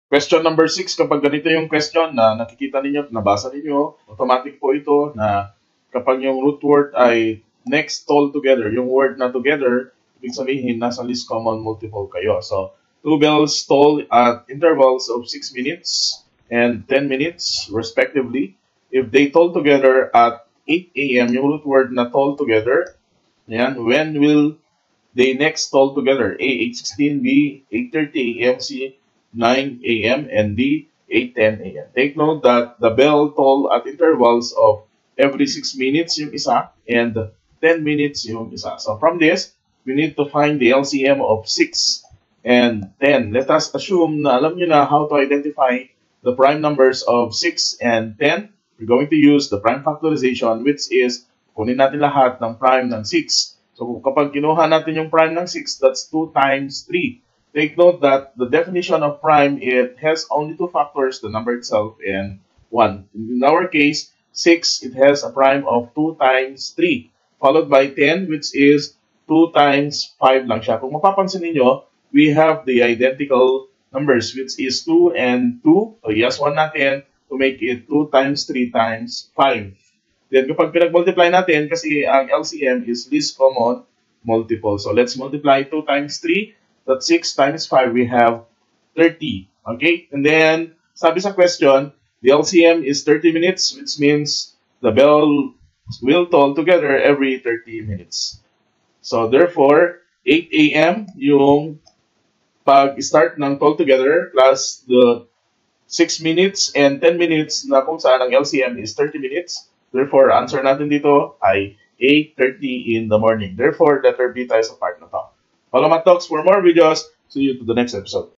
Question number 6, kapag ganito yung question na nakikita ninyo, nabasa ninyo, automatic po ito na kapag yung root word ay next all together, yung word na together, ibig sabihin nasa least common multiple kayo. So, two bells toll at intervals of 6 minutes and 10 minutes respectively. If they toll together at 8 a.m., yung root word na toll together, yan, when will they next toll together? A, 8:16, B, 8:30 a.m., C, 9 a.m., and D, 8:10 a.m. Take note that the bell toll at intervals of every 6 minutes yung isa and 10 minutes yung isa. So from this, we need to find the LCM of 6 and 10. Let us assume na alam nyo na how to identify the prime numbers of 6 and 10. We're going to use the prime factorization, which is kunin natin lahat ng prime ng 6. So kapag kinuha natin yung prime ng 6, that's 2 times 3. Take note that the definition of prime, it has only 2 factors, the number itself and 1. In our case, 6, it has a prime of 2 times 3, followed by 10, which is 2 times 5 lang siya. Kung mapapansin niyo, we have the identical numbers, which is 2 and 2. So yes, 1 natin to make it 2 times 3 times 5. Then kapag pinag-multiply natin, kasi ang LCM is least common multiple. So let's multiply 2 times 3. That's 6 times 5. We have 30. Okay? And then, sabi sa question, the LCM is 30 minutes, which means the bell will toll together every 30 minutes. So therefore, 8 a.m. yung pag-start ng toll together plus the 6 minutes and 10 minutes na kung saan ang LCM is 30 minutes. Therefore, answer natin dito ay 8:30 in the morning. Therefore, letter B tayo sa part na to. Follow my talks for more videos. See you to the next episode.